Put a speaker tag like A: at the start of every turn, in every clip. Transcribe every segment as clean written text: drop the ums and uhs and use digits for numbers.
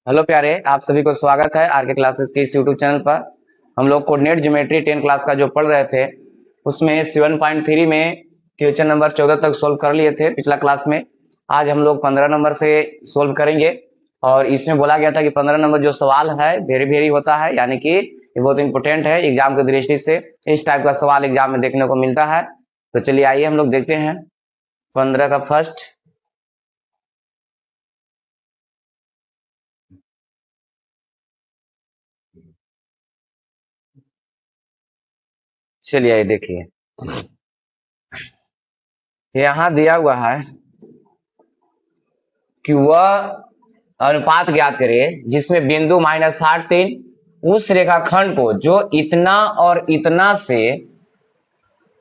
A: Hello प्यारे, आप सभी को स्वागत है आर के क्लासेस के इस यूट्यूब चैनल पर। हम लोग कोऑर्डिनेट ज्योमेट्री 10 क्लास का जो पढ़ रहे थे उसमें 7.3 में क्वेश्चन नंबर 14 तक सोल्व कर लिए थे पिछला क्लास में। आज हम लोग 15 नंबर से सोल्व करेंगे और इसमें बोला गया था कि 15 नंबर जो सवाल है वेरी वेरी होता है, यानी कि ये बहुत इंपॉर्टेंट है एग्जाम की दृष्टि से। इस टाइप का सवाल एग्जाम में देखने को मिलता है। तो चलिए आइए हम लोग देखते हैं 15 का फर्स्ट। चलिए आइए देखिए, यहाँ दिया हुआ है कि वह अनुपात ज्ञात करिए जिसमें बिंदु -3 उस रेखाखंड को जो इतना और इतना से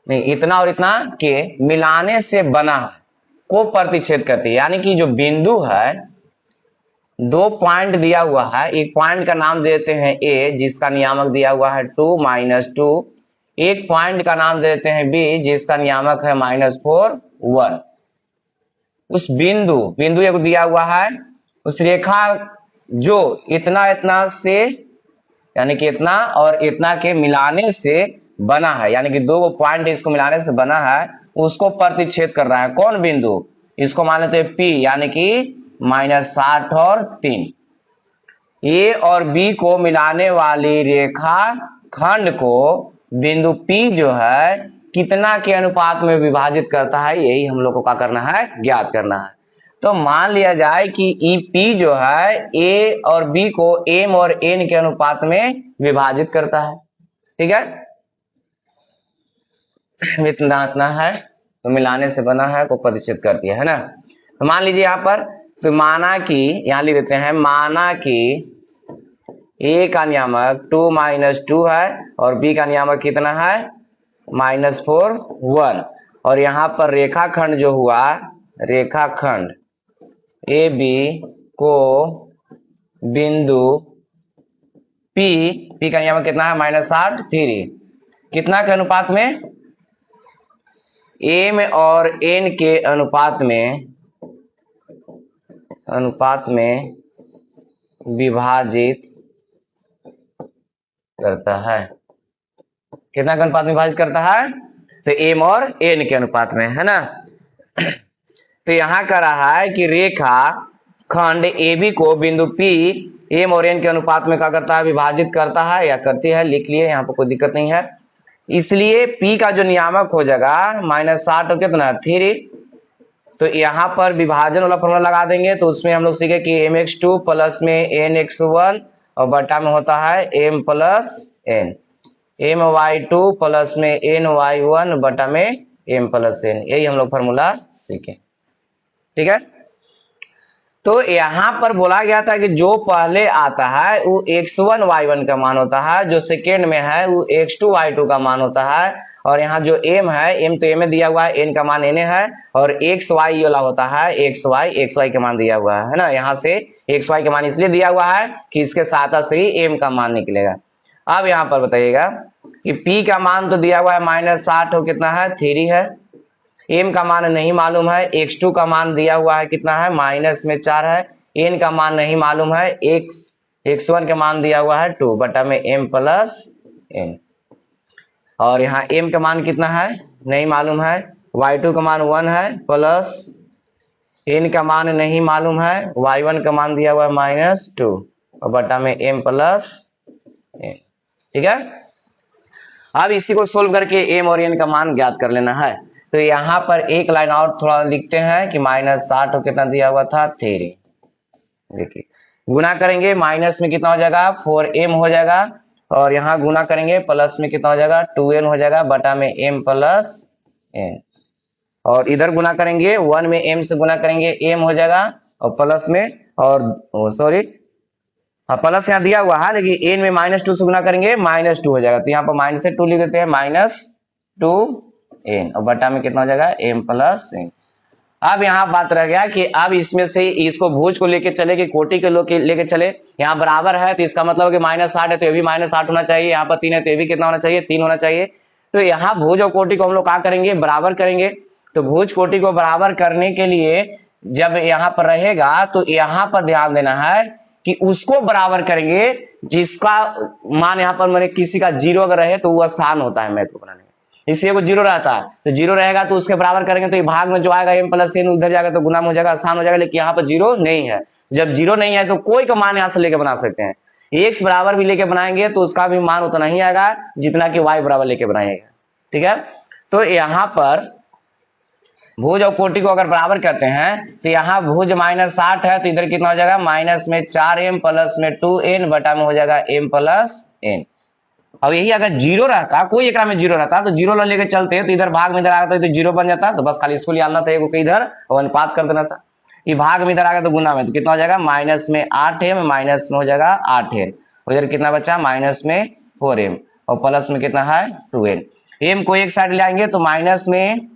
A: नहीं इतना और इतना के मिलाने से बना है को प्रतिच्छेद करती है। यानी कि जो बिंदु है, दो पॉइंट दिया हुआ है, एक पॉइंट का नाम देते हैं ए जिसका नियामक दिया हुआ है 2 -2, एक पॉइंट का नाम देते हैं बी जिसका नियामक है -4 1। उस बिंदु बिंदु एक दिया हुआ है, उस रेखा जो इतना इतना से यानी कि इतना और इतना के मिलाने से बना है, यानी कि दो पॉइंट इसको मिलाने से बना है, उसको प्रतिच्छेद कर रहा है। कौन बिंदु? इसको मान लेते हैं पी, यानी कि -60 और 3। ए और बी को मिलाने वाली रेखा खंड को बिंदु पी जो है कितना के अनुपात में विभाजित करता है, यही हम लोग को क्या करना है, ज्ञात करना है। तो मान लिया जाए कि ई पी जो है ए और बी को एम और एन के अनुपात में विभाजित करता है। ठीक है, इतना इतना है तो मिलाने से बना है को प्रतिच्छेद कर दिया है ना। तो मान लीजिए यहाँ पर, तो माना कि यहाँ लिख देते हैं, माना कि ए का नियामक 2 -2 है और बी का नियामक कितना है -4 1। और यहाँ पर रेखाखंड जो हुआ, रेखाखंड ए बी को बिंदु पी का नियामक कितना है -60 3, कितना के अनुपात में, एम और एन के अनुपात में विभाजित करता है। कितना के अनुपात में विभाजित करता है? तो एम और एन के अनुपात में, है ना। तो यहां कह रहा है कि रेखा खंड ए बी को बिंदु पी एम और एन के अनुपात में क्या करता है, विभाजित करता है या करती है। लिख लिए, यहाँ पर कोई दिक्कत नहीं है। इसलिए P का जो नियामक हो जाएगा -60 और कितना 3, तो यहाँ पर विभाजन वाला फॉर्मूला लगा देंगे। तो उसमें हम लोग सीखे कि mx2 प्लस में nx1 और बटा में होता है m plus n, my2 plus में ny1 बटा में m प्लस n, यही हम लोग फॉर्मूला सीखे। ठीक है, तो यहाँ पर बोला गया था कि जो पहले आता है वो x1 y1 का मान होता है, जो सेकेंड में है वो x2 y2 का मान होता है। और यहाँ जो m है, m तो m दिया हुआ है, n का मान n है, और x y वाला होता है x y के मान दिया हुआ है ना। यहाँ से x y के मान इसलिए दिया हुआ है कि इसके साथ से ही m का मान निकलेगा। अब यहाँ पर बताइएगा कि p का मान तो दिया हुआ है -60 और कितना है 3 है, m का मान नहीं मालूम है, x2 का मान दिया हुआ है कितना है -4 है, n का मान नहीं मालूम है, x1 का मान दिया हुआ है 2 बटा में m प्लस n, और यहाँ m का मान कितना है नहीं मालूम है, y2 का मान 1 है, प्लस n का मान नहीं मालूम है, y1 का मान दिया हुआ है -2 और बटा में m प्लस n। ठीक है, अब इसी को सोल्व करके m और n का मान ज्ञात कर लेना है। तो यहाँ पर एक लाइन और थोड़ा लिखते हैं कि -60 और कितना दिया हुआ था 3। देखिए, गुना करेंगे माइनस में कितना हो जाएगा 4m हो जाएगा, और यहाँ गुना करेंगे प्लस में कितना हो जाएगा 2n हो जाएगा बटा में m प्लस n, और इधर गुना करेंगे 1 में m से गुना करेंगे m हो जाएगा, और प्लस में और सॉरी प्लस यहाँ दिया हुआ है लेकिन n में -2 से गुना करेंगे -2 हो जाएगा। तो यहाँ पर माइनस से 2 लिख देते हैं -2n और बटा में कितना हो जाएगा m प्लस n। अब यहाँ बात रह गया कि अब इसमें से इसको भुज को लेके चले कि कोटि के लोग लेके चले, यहाँ बराबर है तो इसका मतलब कि -60 है तो ये भी -8 होना चाहिए, यहाँ पर 3 है तो ये भी कितना होना चाहिए 3 होना चाहिए। तो यहाँ भुज और कोटि को हम लोग क्या करेंगे, बराबर करेंगे। तो भुज कोटि को बराबर करने के लिए जब यहाँ पर रहेगा तो यहाँ पर ध्यान देना है कि उसको बराबर करेंगे जिसका मान यहाँ पर मैंने किसी का 0 अगर रहे तो वो आसान होता है मैथ को बनाने में, इसलिए वो 0 रहता है तो 0 रहेगा तो उसके बराबर करेंगे तो ये भाग में जो आएगा m प्लस n उधर जाएगा तो गुना में हो जाएगा, आसान हो जाएगा। लेकिन यहाँ पर 0 नहीं है, जब 0 नहीं है तो कोई का मान यहाँ से लेके बना सकते हैं, x बराबर भी लेके बनाएंगे तो उसका भी मान उतना ही आएगा जितना कि y बराबर लेके बनाएगा। ठीक है, तो यहाँ पर भुज और कोटि को अगर बराबर करते हैं तो यहाँ भुज -8 है तो इधर कितना हो जाएगा माइनस में 4m प्लस में 2n बटा में हो जाएगा m प्लस n। अब यही अगर 0 रहता, कोई एक में 0 रहता तो 0 लेके चलते तो इधर भाग में इधर आ गया तो 0 बन जाता, तो बस खाली इसको निकालना था, एक इधर और अनुपात कर देना था। ये भाग में इधर आ गया तो गुना में, तो कितना हो जाएगा माइनस में 8m माइनस में हो जाएगा 8n, उधर कितना बचा माइनस में 4m और प्लस में कितना है 2n। m को एक साइड ले आएंगे तो माइनस में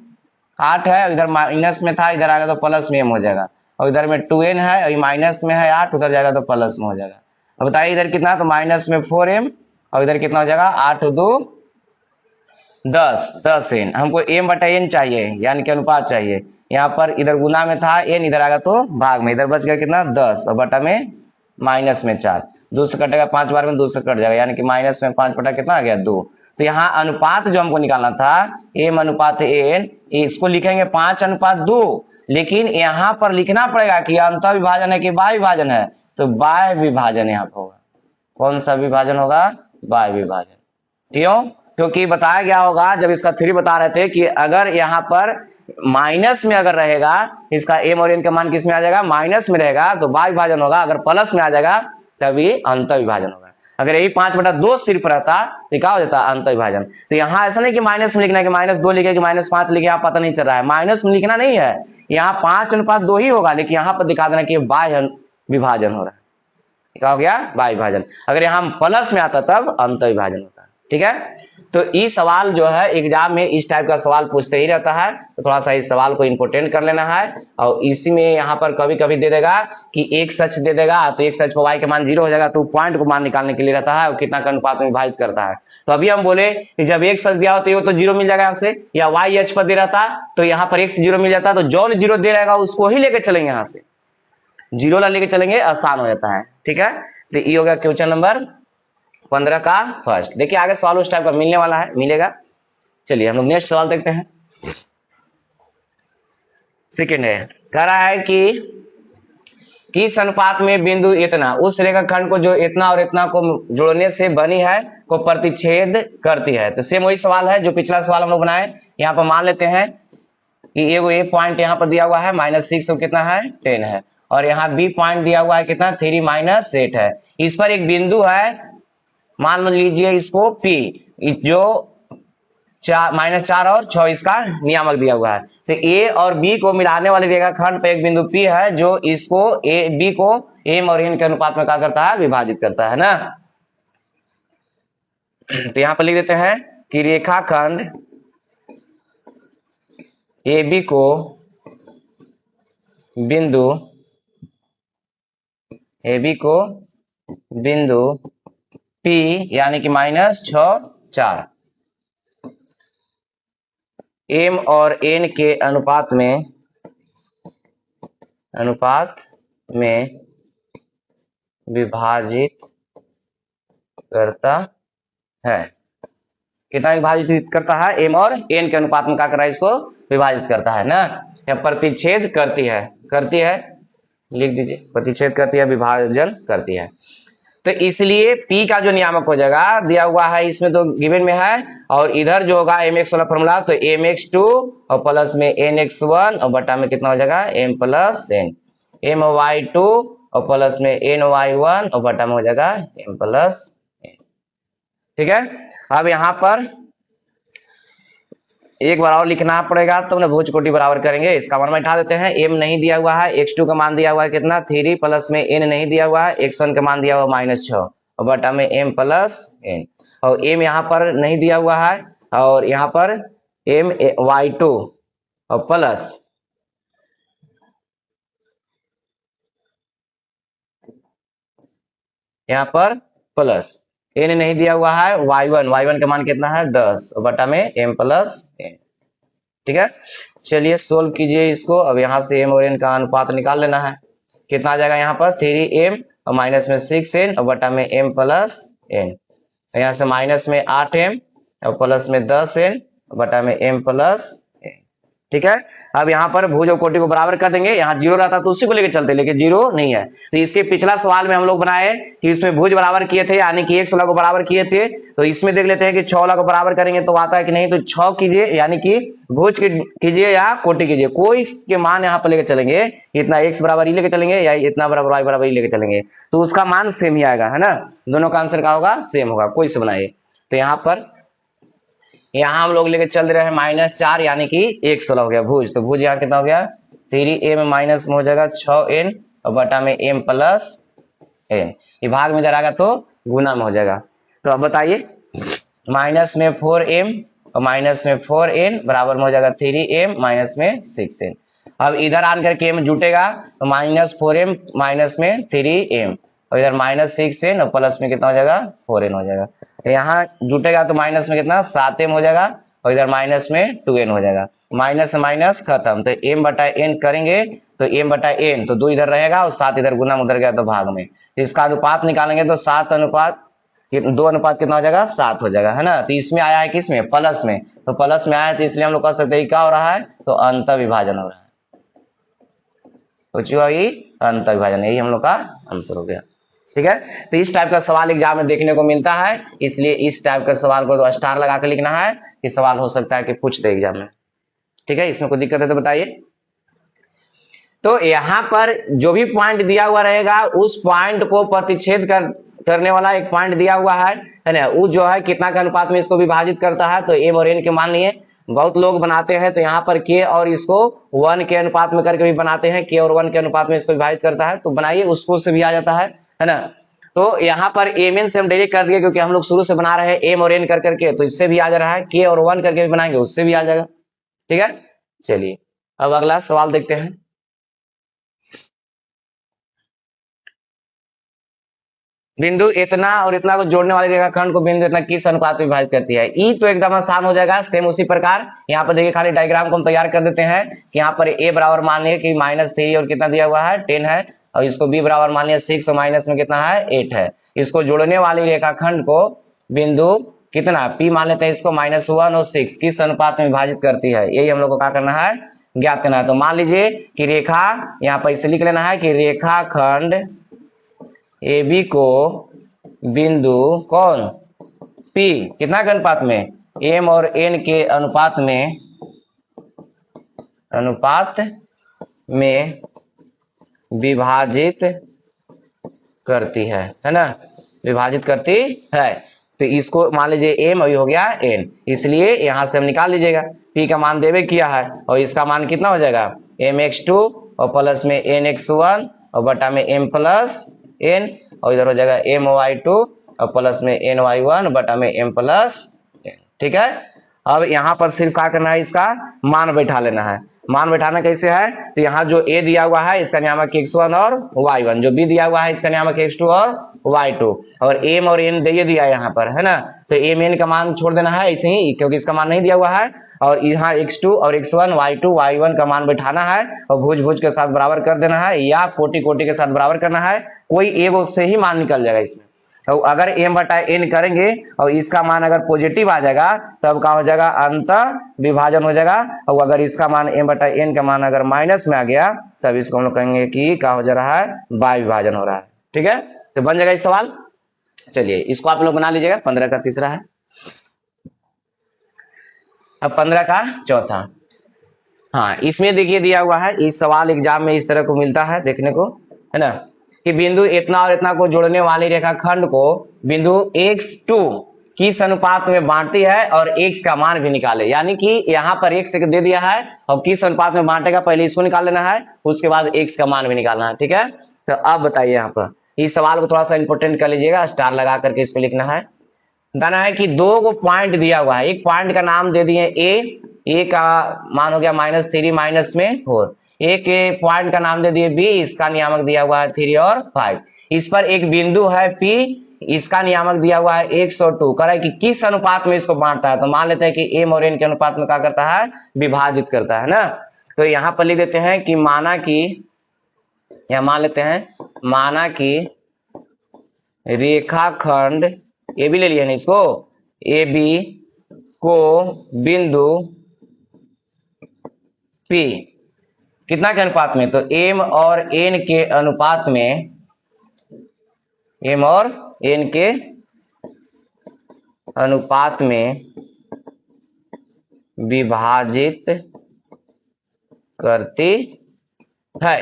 A: 8 है, इधर माइनस में था इधर आ गया तो प्लस में m हो जाएगा, और इधर में 2n है और माइनस में है 8 उधर जाएगा तो प्लस में हो जाएगा। अब बताइए इधर कितना, तो माइनस में 4m और इधर कितना हो जाएगा 8 2 10n, हमको m बटा n चाहिए यानी कि अनुपात चाहिए। यहाँ पर इधर गुना में था n इधर आ गया तो भाग में, इधर बच गया कितना 10 और बटा में माइनस में 4, 2 से कटेगा 5 बार में 2 से कट जाएगा यानी कि माइनस में 5 बटा कितना आ गया 2। तो यहाँ अनुपात जो हमको निकालना था m अनुपात n, इसको लिखेंगे 5:2, लेकिन यहाँ पर लिखना पड़ेगा कि अंतः विभाजन है कि बाह्य विभाजन है, तो बाह्य विभाजन यहाँ पर होगा। कौन सा विभाजन होगा, बाह्य विभाजन। क्यों, क्योंकि बताया गया होगा जब इसका थ्योरी बता रहे थे कि अगर यहाँ पर माइनस में अगर रहेगा इसका m और n का मान किस में आ जाएगा माइनस में रहेगा तो बाह्य विभाजन होगा, अगर प्लस में आ जाएगा तभी अंतः विभाजन होगा। अगर यही 5/2 सिर्फ रहता तो क्या हो जाता अंतः विभाजन। तो यहाँ ऐसा नहीं कि माइनस में लिखना है कि -2 लिखे कि -5 लिखे, यहाँ पता नहीं चल रहा है, माइनस में लिखना नहीं है, यहाँ 5:2 ही होगा, लेकिन यहाँ पर दिखा देना कि बाह्य विभाजन हो रहा है, क्या हो गया बाह्य विभाजन। अगर यहाँ प्लस में आता तब अंतः विभाजन होता है। ठीक है, तो ये सवाल जो है एग्जाम में इस टाइप का सवाल पूछते ही रहता है, तो थोड़ा सा इस सवाल को इंपोर्टेंट कर लेना है। और इसी में यहाँ पर कभी कभी दे देगा कि एक सच दे देगा तो एक सच पर y के मान 0 हो जाएगा, तो पॉइंट को मान निकालने के लिए रहता है और कितना का अनुपात में विभाजित करता है। तो अभी हम बोले कि जब एक सच दिया हो तो ये तो 0 मिल जाएगा यहाँ से, या y h पर दे रहता तो यहाँ पर x 0 मिल जाता, तो जो 0 दे रहेगा उसको ही लेके चलेंगे, यहाँ से 0 ला लेके चलेंगे, आसान हो जाता है। ठीक है, तो ये हो गया क्वेश्चन नंबर 15 का फर्स्ट। देखिए आगे सवाल उस टाइप का मिलने वाला है, मिलेगा। चलिए हम लोग नेक्स्ट सवाल देखते हैं। सेकेंड है, कह रहा है कि किस अनुपात में बिंदु इतना उस रेखाखंड को जो इतना और इतना को जोड़ने से बनी है को प्रतिच्छेद करती है। तो सेम वही सवाल है जो पिछला सवाल हम लोग बनाए। यहाँ पर मान लेते हैं कि ये पॉइंट यहाँ पर दिया हुआ है -6 और कितना है 10 है, और यहाँ बी पॉइंट दिया हुआ है कितना 3 - 8 है। इस पर एक बिंदु है, मान लीजिए इसको P, जो -4 और 6 इसका नियामक दिया हुआ है। तो A और B को मिलाने वाले रेखाखंड पे एक बिंदु P है जो इसको B को m और n के अनुपात में क्या करता है विभाजित करता है ना। तो यहाँ पर लिख देते हैं कि रेखाखंड AB को बिंदु P यानी कि -6 4 m और n के अनुपात में विभाजित करता है। कितना विभाजित करता है, m और n के अनुपात में क्या कर रहा है इसको विभाजित करता है ना, या प्रतिच्छेद करती है लिख दीजिए, प्रतिच्छेद करती है विभाजन करती है। तो इसलिए P का जो नियामक हो जाएगा दिया हुआ है इसमें तो गिवन में है, और इधर जो होगा mx वाला फॉर्मूला तो mx2 और प्लस में nx1 और बटा में कितना हो जाएगा m प्लस n, my2 और प्लस में ny1 और बटा में हो जाएगा m प्लस n। ठीक है, अब यहाँ पर एक बार और लिखना पड़ेगा तो हमने भुज कोटि बराबर करेंगे। इसका मान उठा देते हैं, m नहीं दिया हुआ है, x2 का मान दिया हुआ है कितना 3 प्लस में n नहीं दिया हुआ है, x1 का मान दिया हुआ -6 और बटा में m प्लस n, और m यहाँ पर नहीं दिया हुआ है, और यहाँ पर my2 और प्लस यहाँ पर प्लस n नहीं दिया हुआ है, y1 का मान कितना है 10 और बटा में m प्लस n। ठीक है, चलिए सोल्व कीजिए इसको। अब यहाँ से m और n का अनुपात निकाल लेना है, कितना आ जाएगा यहाँ पर 3m और माइनस में 6n और बटा में m प्लस n। यहाँ से माइनस में 8m और प्लस में 10n बटा में m प्लस n। ठीक है। अब यहाँ पर भुज और कोटि को बराबर कर देंगे। यहाँ जीरो रहता तो उसी को लेके चलते, लेकिन जीरो नहीं है। तो इसके पिछला सवाल में हम लोग बनाए कि इसमें भुज बराबर किए थे, यानी कि 1/16 को बराबर किए थे। तो इसमें देख लेते हैं कि 6 को बराबर करेंगे तो आता है कि नहीं। तो 6 कीजिए, यानी कि भुज कीजिए या कोटि कीजिए, कोई के मान यहाँ पर लेके चलेंगे। इतना x बराबर ही लेके चलेंगे या इतना बराबर y बराबर ही लेके चलेंगे, तो उसका मान सेम ही आएगा, है ना। दोनों का आंसर क्या होगा, सेम होगा। कोई से बनाइए। तो यहाँ पर हम लोग लेके चल रहे हैं -4, यानी कि 1/16 हो गया भुज। तो भुज यहाँ कितना हो गया, 3a में माइनस में हो जाएगा 6n और बटा में m प्लस n। ये भाग में इधर आएगा तो गुना में हो जाएगा। तो अब बताइए, माइनस में 4m और माइनस में 4n बराबर में हो जाएगा 3m माइनस में 6n। अब इधर आन करके m जुटेगा तो -4m माइनस में 3m और इधर -6n और प्लस में कितना हो जाएगा, 4n हो जाएगा। तो यहाँ जुटेगा तो माइनस में कितना 7m हो जाएगा और इधर माइनस में 2n हो जाएगा। माइनस से माइनस खत्म, तो m बटा n करेंगे तो m बटा n तो 2 इधर रहेगा और 7 इधर गुना उधर गया तो भाग में। इसका अनुपात निकालेंगे तो 7 अनुपात 2 अनुपात कितना हो जाएगा, 7 हो जाएगा, है ना। तो इसमें आया है किसमें, प्लस में। तो प्लस में आया है तो इसलिए हम लोग कह सकते हैं क्या हो रहा है, तो अंत विभाजन हो रहा है। अंत विभाजन, यही हम लोग का आंसर हो गया। ठीक है। तो इस टाइप का सवाल एग्जाम में देखने को मिलता है, इसलिए इस टाइप का सवाल को तो स्टार लगा के लिखना है कि सवाल हो सकता है कि पूछ दे एग्जाम में। ठीक है। इसमें कोई दिक्कत है तो बताइए। तो यहाँ पर जो भी पॉइंट दिया हुआ रहेगा उस पॉइंट को प्रतिच्छेद करने वाला एक पॉइंट दिया हुआ है ना, वो जो है कितना के अनुपात में इसको विभाजित करता है। तो m और n के मान लिए बहुत लोग बनाते हैं, तो यहाँ पर k और इसको 1 के अनुपात में करके भी बनाते हैं, k और 1 के अनुपात में इसको विभाजित करता है। तो बनाइए, उसको से भी आ जाता है ना। तो यहाँ पर mn से हम डायरेक्ट कर दिए, क्योंकि हम लोग शुरू से बना रहे हैं m और n कर करके, तो इससे भी आ जा रहा है। k और 1 करके भी बनाएंगे, उससे भी आ जाएगा। ठीक है। चलिए अब अगला सवाल देखते हैं। बिंदु इतना और इतना को जोड़ने वाली रेखाखंड को बिंदु इतना किस अनुपात में विभाजित करती है। ई तो एकदम आसान हो जाएगा, सेम उसी प्रकार। यहाँ पर देखिए, खाली डायग्राम को हम तैयार कर देते हैं कि यहाँ पर a बराबर मान लिया कि -3 और कितना दिया हुआ है 10 है, और इसको b बराबर मान लिया 6 और माइनस में कितना है 8 है। इसको जोड़ने वाली रेखाखंड को बिंदु कितना p मान लेते हैं, इसको -1 और 6 किस अनुपात में विभाजित करती है, यही हम लोग को क्या करना है, ज्ञात करना है। तो मान लीजिए कि रेखा, यहाँ पर इसे लिख लेना है कि रेखाखंड AB को बिंदु कौन P कितना के अनुपात में, M और N के अनुपात में विभाजित करती है ना, विभाजित करती है। तो इसको मान लीजिए M और ये हो गया N, इसलिए यहां से हम निकाल लीजिएगा। P का मान देवे किया है और इसका मान कितना हो जाएगा, mx2 और प्लस में nx1 और बटा में m प्लस n और इधर हो जाएगा my2 और प्लस में ny1 बटा में m प्लस n। ठीक है। अब यहाँ पर सिर्फ क्या करना है, इसका मान बैठा लेना है। मान बैठाना कैसे है, तो यहाँ जो a दिया हुआ है इसका नियामक x1 और y1, जो b दिया हुआ है इसका नियामक x2 और y2, और m और n दे दिया यहाँ पर, है ना। तो m n का मान छोड़ देना है ऐसे ही, क्योंकि इसका मान नहीं दिया हुआ है, और यहाँ x2 और x1 y2 y1 का मान बैठाना है और भुज भुज के साथ बराबर कर देना है, या कोटि कोटि के साथ बराबर करना है। कोई एक से ही मान निकल जाएगा इसमें। तो अगर m बटा n करेंगे और इसका मान अगर पॉजिटिव आ जाएगा तब क्या हो जाएगा, अंत विभाजन हो जाएगा। और अगर इसका मान m बटा n का मान अगर माइनस में आ गया तब इसको हम लोग कहेंगे कि क्या हो जा रहा है, बाय विभाजन हो रहा है। ठीक है। तो बन जाएगा इस सवाल। चलिए इसको आप लोग बना लीजिएगा। 15 का तीसरा है, अब 15 का चौथा। हाँ, इसमें देखिए दिया हुआ है, इस सवाल एग्जाम में इस तरह को मिलता है देखने को, है ना, कि बिंदु इतना और इतना को जोड़ने वाली रेखाखंड को बिंदु x2 किस अनुपात में बांटती है और x का मान भी निकाले। यानी कि यहाँ पर x दे दिया है और किस अनुपात में बांटेगा, पहले इसको निकाल लेना है, उसके बाद x का मान भी निकालना है। ठीक है। तो अब बताइए, यहाँ पर इस सवाल को थोड़ा सा इंपोर्टेंट कर लीजिएगा, स्टार लगा करके इसको लिखना है। बताना है कि दो को पॉइंट दिया हुआ है, एक पॉइंट का नाम दे दिए ए का मान हो गया -3 माइनस में 4, ए के पॉइंट का नाम दे दिए बी, इसका नियामक दिया हुआ है 3 और 5। इस पर एक बिंदु है पी, इसका नियामक दिया हुआ है 102। कह रहा है कि किस अनुपात में इसको बांटता है, तो मान लेते हैं कि एम और एन के अनुपात में क्या करता है, विभाजित करता है ना। तो यहाँ पर लिख देते हैं कि माना कि, या मान लेते हैं माना कि रेखाखंड ए बी ले लिया ना इसको, ए बी को बिंदु P कितना के अनुपात में, तो m और n के अनुपात में, m और n के अनुपात में विभाजित करती है।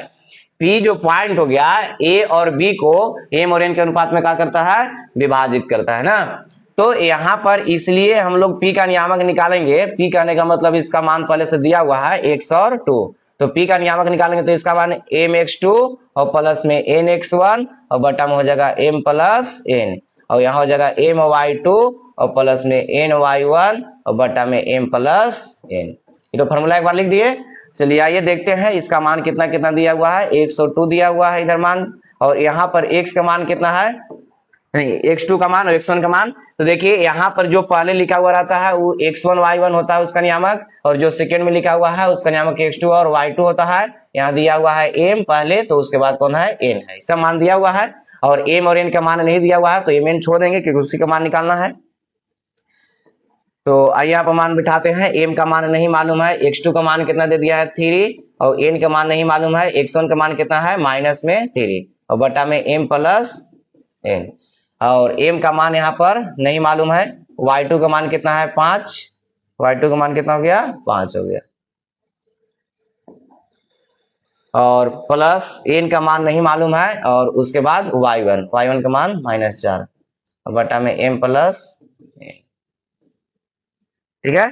A: P जो पॉइंट हो गया A और B को m और n के अनुपात में क्या करता है, विभाजित करता है ना। तो यहाँ पर इसलिए हम लोग P का नियामक निकालेंगे। P कहने का मतलब इसका मान पहले से दिया हुआ है x और 2, तो P का नियामक निकालेंगे तो इसका मान mx2 और प्लस में nx1 और बटा में हो जाएगा m प्लस n, और यहाँ हो जाएगा my2 और प्लस में ny1 और बटा में m प्लस n। ये तो फॉर्मूला एक बार लिख दिए। चलिए आइए देखते हैं इसका मान कितना कितना दिया हुआ है, 102 दिया हुआ है इधर मान, और यहाँ पर x का मान कितना है, नहीं x2 का मान और x1 का मान। तो देखिए यहाँ पर जो पहले लिखा हुआ रहता है वो x1 y1 होता है उसका नियामक, और जो सेकंड में लिखा हुआ है उसका नियामक x2 और y2 होता है। यहाँ दिया हुआ है m पहले, तो उसके बाद कौन है, n है, सब मान दिया हुआ है। और m और n का मान नहीं दिया हुआ है तो m n छोड़ देंगे क्योंकि उसी का मान निकालना है। तो आइए यहाँ पर मान बिठाते हैं। m का मान नहीं मालूम है, x2 का मान कितना दे दिया है 3, और n का मान नहीं मालूम है, x1 का मान कितना है माइनस में 3 और बटा में m प्लस n, और m का मान यहाँ पर नहीं मालूम है, y2 का मान कितना है 5, y2 का मान कितना हो गया 5 हो गया, और प्लस n का मान नहीं मालूम है, और उसके बाद y1 का मान -4 और बटा में m प्लस n। ठीक है,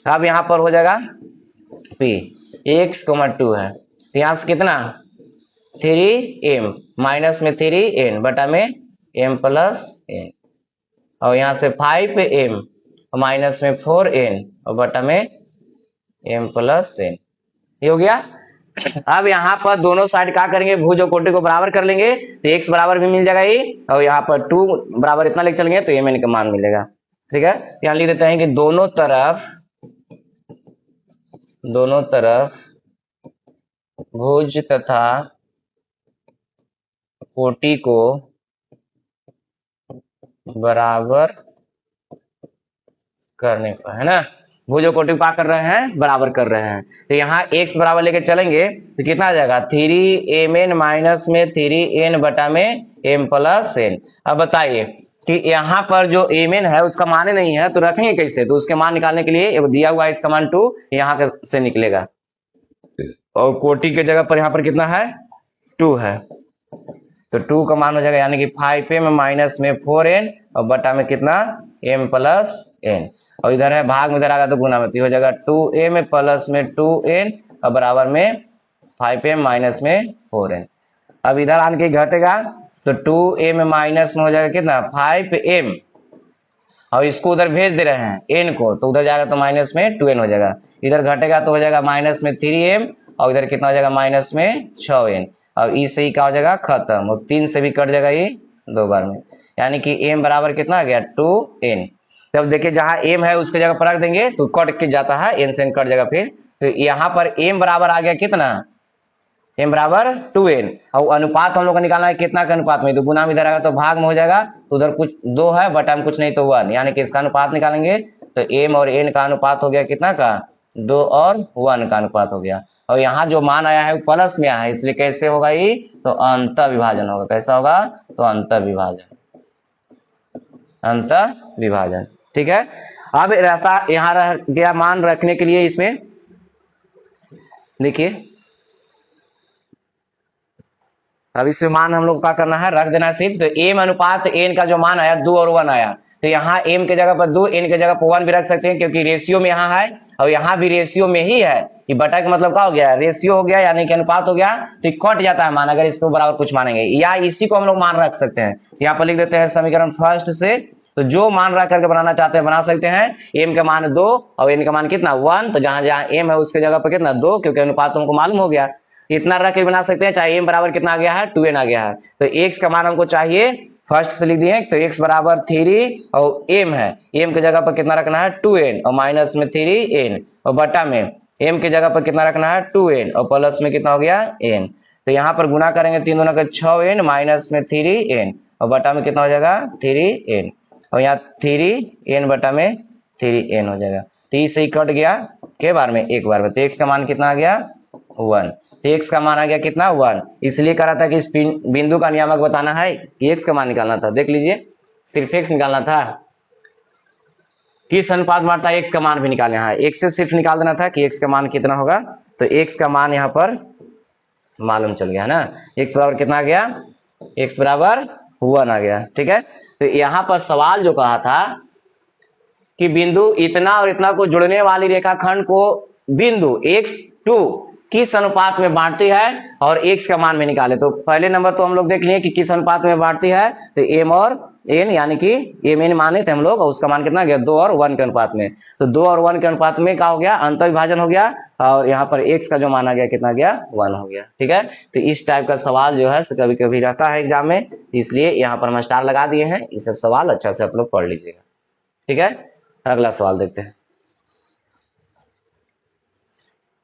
A: अब यहाँ पर हो जाएगा p x, 2 है तो यहाँ से कितना 3m माइनस में 3n बटा में m प्लस n, और यहाँ से 5m माइनस में 4n और बटा में m प्लस n। ये हो गया। अब यहाँ पर दोनों साइड क्या करेंगे, भुज और कोटि को बराबर कर लेंगे तो x बराबर भी मिल जाएगा ये, और यहाँ पर 2 बराबर इतना लेके चलेंगे तो mn का मान मिलेगा। ठीक है, यहाँ लिख देते हैं कि दोनों तरफ भुज तथा कोटि को बराबर करने पर, है ना, भुज और कोटि क्या कर रहे हैं, बराबर कर रहे हैं। तो यहाँ x बराबर लेके चलेंगे तो कितना आ जाएगा 3mn माइनस में 3n बटा में m प्लस n। अब बताइए कि यहाँ पर जो mn है उसका मान नहीं है तो रखेंगे कैसे, तो उसके मान निकालने के लिए दिया हुआ है इसका मान 2 यहाँ से निकलेगा, और कोटि के जगह पर यहाँ पर कितना है 2 है, तो 2 का मान हो जाएगा यानी कि 5m माइनस में 4n और बटा में कितना m प्लस n, और इधर है भाग में, इधर आगा तो गुना में हो जाएगा 2m प्लस में 2n और बराबर में 5m माइनस में 4n। अब इधर आने के घटेगा तो 2m माइनस में हो जाएगा कितना 5m, और इसको उधर भेज दे रहे हैं n को, तो उधर जाएगा तो माइनस में 2n हो जाएगा, इधर घटेगा तो हो जाएगा माइनस में 3m और इधर कितना हो जाएगा माइनस में 6n, और ई से ही क्या हो जाएगा खत्म, और 3 से भी कट जाएगा ये 2 बार में, यानी कि m बराबर कितना आ गया 2n। तब देखिए जहां m है उसके जगह पर रख देंगे तो कट के जाता है, n से n कट जाएगा फिर, तो यहाँ पर m बराबर आ गया कितना, m बराबर 2n, और अनुपात हम लोग को निकालना है कितना के अनुपात में, तो गुना में इधर आएगा तो भाग में हो जाएगा, तो उधर कुछ 2 है बटा में कुछ नहीं तो 1, यानी कि इसका अनुपात निकालेंगे तो m और n का अनुपात हो गया कितना का 2 और 1 का अनुपात हो गया, और यहाँ जो मान आया है वो प्लस में आया है इसलिए कैसे होगा ये, तो अंतर विभाजन होगा। कैसा होगा, तो अंतर विभाजन। ठीक है, अब रहता यहाँ रह गया मान रखने के लिए, इसमें देखिए अब इसमें मान हम लोग क्या करना है, रख देना है सिर्फ, तो m अनुपात n का जो मान आया 2 और 1 आया, तो यहाँ m के जगह पर 2 n के जगह पर 1 भी रख सकते हैं क्योंकि रेशियो में यहाँ है और यहाँ भी रेशियो में ही है, ये बटा का मतलब क्या हो गया, रेशियो हो गया यानी कि अनुपात हो गया, तो कट जाता है मान अगर इसको बराबर कुछ मानेंगे, या इसी को हम लोग मान रख सकते हैं। यहाँ पर लिख देते हैं समीकरण फर्स्ट से, तो जो मान रख करके बनाना चाहते हैं बना सकते हैं। m का मान 2 और n का मान कितना 1, तो जहां जहां m है उसके जगह पर कितना 2, क्योंकि अनुपात हमको मालूम हो गया, इतना रख के बना सकते हैं, चाहे m बराबर कितना आ गया है 2n आ गया है, तो x का मान हमको चाहिए फर्स्ट से लिख दिए, तो x बराबर 3 और m है, m के जगह पर कितना रखना है 2n और माइनस में 3n और बटा में m के जगह पर कितना रखना है 2n और प्लस में कितना हो गया n, तो यहाँ पर गुना करेंगे 3 दूना का 6n माइनस में 3n और बटा में कितना हो जाएगा 3n, और यहाँ 3n बटा में 3n हो जाएगा। तो इससे कट गया के बार में, एक बार में, तो x का मान कितना आ गया 1। तो x का मान आ गया कितना 1। इसलिए कहा था कि इस बिंदु का नियामक बताना है कि x का मान निकालना था। देख लीजिए, सिर्फ x निकालना था, किस अनुपात बांटता है x का मान भी निकालना है। x से सिर्फ निकाल देना था कि x का मान कितना होगा, तो x का मान यहाँ पर मालूम चल गया ना। x बराबर कितना आ गया, x बराबर 1 आ गया। ठीक है, तो यहाँ पर सवाल जो कहा था कि बिंदु इतना और इतना को जुड़ने वाली रेखाखंड को बिंदु x2 किस अनुपात में बांटती है और x का मान में निकाले। तो पहले नंबर तो हम लोग देख लिए कि किस अनुपात में बांटती है, तो m और n, यानी कि m n माने थे हम लोग, और उसका मान कितना गया 2 और 1 के अनुपात में। तो 2 और 1 के अनुपात में क्या हो गया, अंतर विभाजन हो गया, और यहाँ पर x का जो माना गया कितना गया 1 हो गया। ठीक है, तो इस टाइप का सवाल जो है कभी कभी रहता है एग्जाम में, इसलिए यहाँ पर हम स्टार लगा दिए हैं। ये सब सवाल अच्छा से आप लोग पढ़ लीजिएगा। ठीक है, अगला सवाल देखते हैं।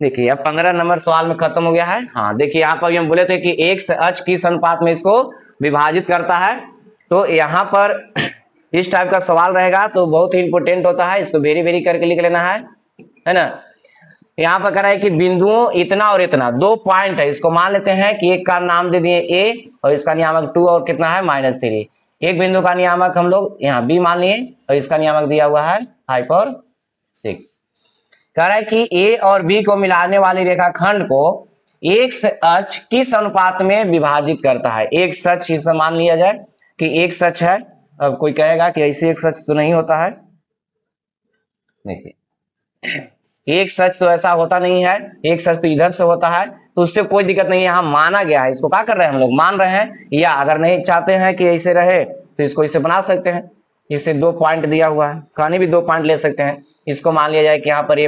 A: देखिए अब 15 नंबर सवाल में खत्म हो गया है। हाँ देखिए, यहाँ पर हम बोले थे कि x अक्ष किस अनुपात में इसको विभाजित करता है। तो यहाँ पर इस टाइप का सवाल रहेगा तो बहुत ही इंपोर्टेंट होता है, इसको वेरी वेरी करके लिख लेना है ना। यहाँ पर कह रहा है कि बिंदुओं इतना और इतना, 2 पॉइंट है, इसको मान लेते हैं कि एक का नाम दे दिए a और इसका नियामक 2 और कितना है -3। एक बिंदु का नियामक हम लोग यहाँ b मान लिए और इसका नियामक दिया हुआ है 5 और 6। कह रहा है कि a और b को मिलाने वाली रेखाखंड को x अक्ष किस अनुपात में विभाजित करता है। एक सच इसे मान लिया जाए कि एक सच है। अब कोई कहेगा कि ऐसे एक सच तो नहीं होता है। देखिए एक सच तो ऐसा होता नहीं है, एक सच तो इधर से होता है, तो उससे कोई दिक्कत नहीं है। यहाँ माना गया है, इसको क्या कर रहे हैं हम लोग, मान रहे हैं। या अगर नहीं चाहते हैं कि ऐसे रहे तो इसको इसे बना सकते हैं, इससे 2 पॉइंट दिया हुआ है, कहीं भी 2 पॉइंट ले सकते हैं। इसको मान लिया जाए कि यहाँ पर ये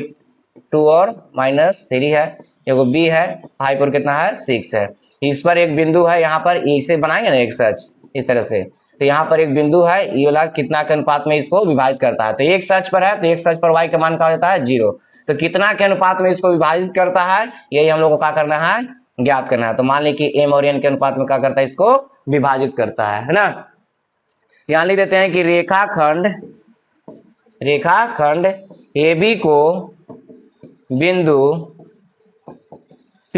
A: 2 और -3 है, एगो b है, 5 और कितना है 6 है। इस पर एक बिंदु है, यहाँ पर इसे बनाएंगे ना एक सच इस तरह से, तो यहाँ पर एक बिंदु है, ये वाला कितना के अनुपात में इसको विभाजित करता है। तो एक सच पर है, तो एक सच पर y का मान क्या हो जाता है 0। तो कितना के अनुपात में इसको विभाजित करता है, यही हम लोग को क्या करना है, ज्ञात करना है। तो मान ली कि m और n के अनुपात में क्या करता है, इसको विभाजित करता है ना। यहाँ लिख देते हैं कि रेखाखंड AB को बिंदु P,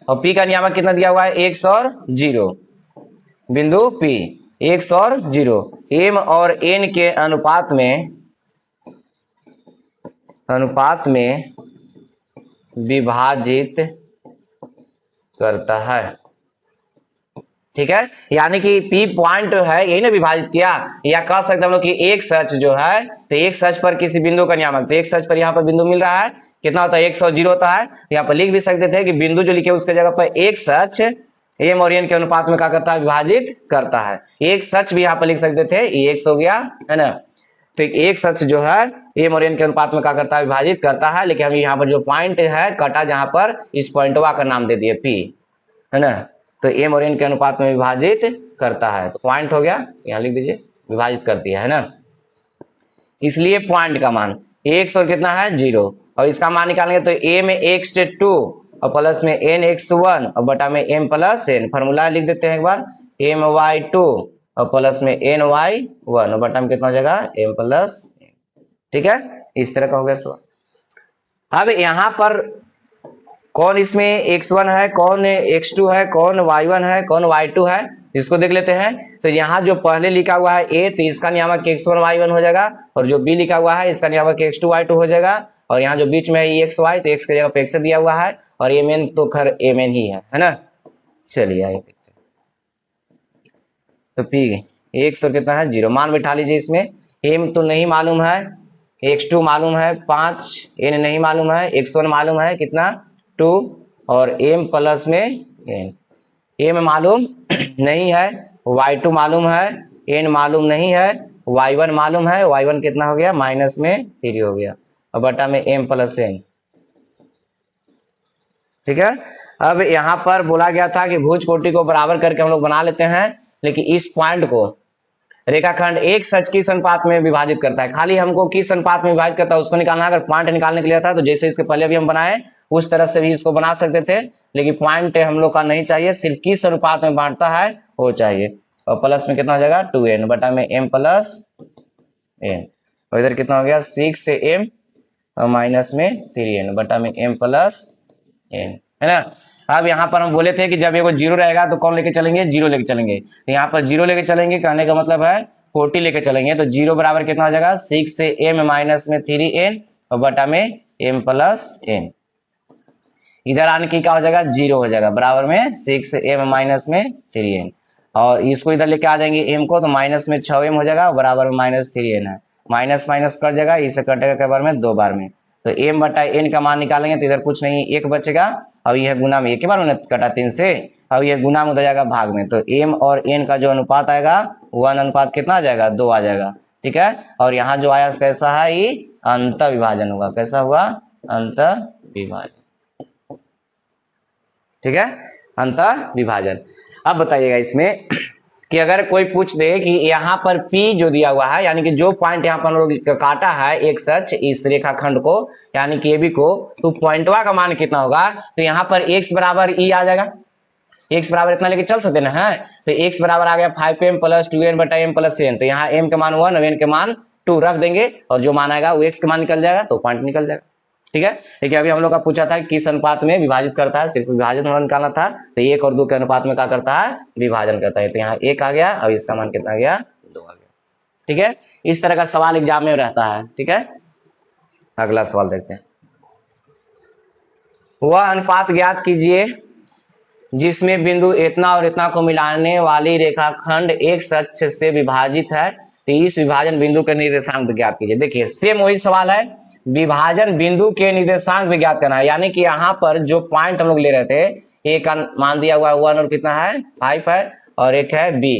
A: और P का नियामक कितना दिया हुआ है, x और 0। बिंदु P x और 0 m और n के अनुपात में विभाजित करता है। ठीक है, यानी कि P पॉइंट है, यही ना विभाजित किया। या कह सकते हम लोग कि एक सच जो है, तो एक सच पर किसी बिंदु का नियामक, तो एक सच पर यहाँ पर बिंदु मिल रहा है, कितना होता है x और 0 होता है। यहाँ पर लिख भी सकते थे कि बिंदु जो लिखे उसके जगह पर एक सच m और n के अनुपात में क्या करता है, विभाजित करता है। एक सच भी यहाँ पर लिख सकते थे, ये x हो गया है ना। तो एक सच जो है m और n के अनुपात में क्या करता है, विभाजित करता है। लेकिन हम यहाँ पर जो पॉइंट है कटा, जहां पर इस पॉइंटवा का नाम दे दिए P, है ना। तो m और n के अनुपात में विभाजित करता है, तो पॉइंट हो गया, यहाँ लिख दीजिए विभाजित कर दिया है ना। इसलिए पॉइंट का मान x और कितना है 0, और इसका मान निकालेंगे तो a में x2 और प्लस में n x1 और बटा में m प्लस n। फॉर्मूला लिख देते हैं एक बार, my2 और प्लस में ny1 और बटा में कितना हो जाएगा m प्लस n। ठीक है, इस तरह का हो गया सवाल। अब यहाँ पर कौन इसमें x1 है, कौन x2 है, कौन y1 है, कौन y2 है, इसको देख लेते हैं। तो यहाँ जो पहले लिखा हुआ है a, तो इसका नियामक x1 y1 हो जाएगा, और जो b लिखा हुआ है इसका नियामक x2 y2 हो जाएगा। और यहाँ जो बीच में है x y, तो x की जगह पे x दिया हुआ है, और mn तो खैर mn ही है ना। चलिए आइए, तो p x और कितना है 0, मान बिठा लीजिए। इसमें m तो नहीं मालूम है, x2 मालूम है 5, n नहीं मालूम है, x1 मालूम है कितना 2, और m प्लस में n। m मालूम नहीं है, y2 मालूम है, n मालूम नहीं है, y1 मालूम है, y1 कितना हो गया -3 हो गया, और बटा में m प्लस n। ठीक है, अब यहाँ पर बोला गया था कि भुज कोटि को बराबर करके हम लोग बना लेते हैं, लेकिन इस पॉइंट को रेखाखंड एक सच किस अनुपात में विभाजित करता है, खाली हमको किस अनुपात में विभाजित करता है उसको निकालना है। अगर पॉइंट निकालने के लिए था तो जैसे इसके पहले भी हम बनाए उस तरह से भी इसको बना सकते थे, लेकिन पॉइंट हम लोग का नहीं चाहिए, सिर्फ किस अनुपात में बांटता है वो चाहिए। और प्लस में कितना हो जाएगा 2n बटा में m प्लस n, और इधर कितना हो गया 6 से m और माइनस में 3n बटा में m प्लस n, है ना। अब यहाँ पर हम बोले थे कि जब एगो जीरो रहेगा तो कौन लेके चलेंगे, जीरो लेके चलेंगे, तो यहाँ पर जीरो लेके चलेंगे, कहने का मतलब है 40 लेके चलेंगे, तो जीरो बराबर कितना हो जाएगा 6 से m माइनस में 3n और बटा में m प्लस n, इधर आने की क्या हो जाएगा जीरो हो जाएगा बराबर में 6 से m माइनस में 3n, और इसको इधर लेके आ जाएंगे m को, तो माइनस में 6m हो जाएगा बराबर में माइनस 3n है, माइनस माइनस कट जाएगा, इसे कटेगा कई बार में 2 बार में, तो m बटा n का मान निकालेंगे तो इधर कुछ नहीं एक बचेगा, अब यह गुना में एक बार में कटा 3 से, अब यह गुना में हो जाएगा भाग में, तो m और n का जो अनुपात आएगा 1 अनुपात कितना आ जाएगा 2 आ जाएगा, ठीक है। और यहाँ जो आया कैसा है, ये अंत विभाजन होगा, कैसा हुआ अंत विभाजन, ठीक है, अंत विभाजन। अब बताइएगा इसमें कि अगर कोई पूछ दे कि यहाँ पर P जो दिया हुआ है, यानी कि जो पॉइंट यहाँ पर हम लोग काटा है एक सच इस रेखाखंड को यानी कि AB को, तो पॉइंटवा का मान कितना होगा, तो यहाँ पर x बराबर E आ जाएगा, x बराबर इतना लेके चल सकते ना है, तो x बराबर आ गया 5m प्लस 2n बटा m प्लस n, तो यहाँ m के मान 1 और n के मान 2 रख देंगे, और जो मान आएगा वो x के मान निकल जाएगा, तो पॉइंट निकल जाएगा, ठीक है। देखिए अभी हम लोग का पूछा था किस अनुपात में विभाजित करता है, सिर्फ विभाजन हमारा निकालना था, तो 1 और 2 के अनुपात में क्या करता है विभाजन करता है, तो यहाँ 1 आ गया और इसका मान कितना आ गया 2 आ गया, ठीक है। इस तरह का सवाल एग्जाम में रहता है, ठीक है। अगला सवाल देखते हैं, वह अनुपात ज्ञात कीजिए जिसमें बिंदु इतना और इतना को मिलाने वाली रेखाखंड एक अक्ष से विभाजित है, तो इस विभाजन बिंदु के निर्देशांक ज्ञात कीजिए। देखिए सेम वही सवाल है, विभाजन बिंदु के निर्देशांक भी ज्ञात करना है, यानी कि यहाँ पर जो पॉइंट हम लोग ले रहे थे, एक का मान दिया हुआ है 1 और कितना है 5 है, और एक है B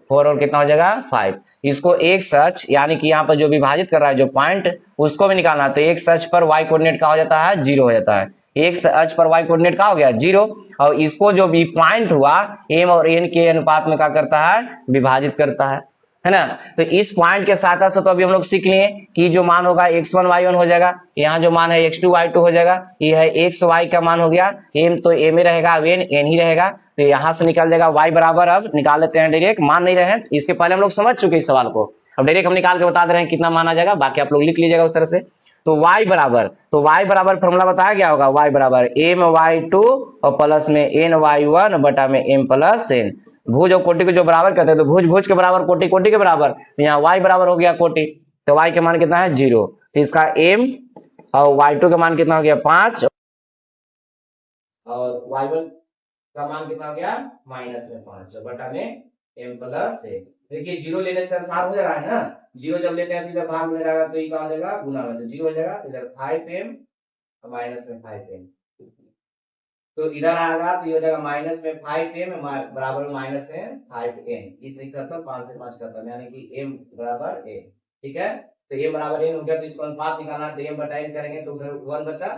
A: 4 और कितना हो जाएगा 5, इसको एक सच यानी कि यहाँ पर जो विभाजित कर रहा है जो पॉइंट उसको भी निकालना है, तो एक सच पर y कोऑर्डिनेट का हो जाता है 0 हो जाता है, एक अक्ष पर y कोऑर्डिनेट का हो गया 0, और इसको जो भी पॉइंट हुआ m और n के अनुपात में क्या करता है विभाजित करता है ना। तो इस पॉइंट के साथ साथ तो अभी हम लोग सीख लिए कि जो मान होगा x1 y1 हो जाएगा, यहाँ जो मान है x2 y2 हो जाएगा, ये है x y का मान हो गया, m तो m ही रहेगा, n n ही रहेगा, तो यहाँ से निकल जाएगा y बराबर, अब निकाल लेते हैं डायरेक्ट, मान नहीं रहे इसके पहले हम लोग समझ चुके इस सवाल को, अब डायरेक्ट हम निकाल के बता दे रहे हैं कितना मान आ जाएगा, बाकी आप लोग लिख लीजिएगा उस तरह से। तो y बराबर फॉर्मूला बताया गया होगा, y बराबर my2 और प्लस में ny1 बटा में m प्लस n, भुज और कोटि को जो बराबर करते हैं तो भुज भुज के बराबर कोटि कोटि के बराबर, तो यहाँ y बराबर हो गया कोटि, तो y के मान कितना है 0, तो इसका m और y2 का मान कितना हो गया 5 और y1 का मान कितना हो गया माइनस में 5 बटा में m प्लस n। देखिए जीरो लेने से आसान हो जा रहा है ना, जीरो जब लेते हैं तो इधर भाग में रहेगा तो ये क्या हो जाएगा गुना में, तो जीरो हो जाएगा, इधर 5m और माइनस में 5m, तो इधर आएगा तो ये हो जाएगा माइनस में 5m बराबर में माइनस में 5n, इसे खत्म 5 से 5 खत्म, यानी कि m बराबर n, ठीक है। तो m बराबर n हो गया, तो इसको अनुपात निकालना है, तो m बटा n करेंगे तो उधर 1 बचा,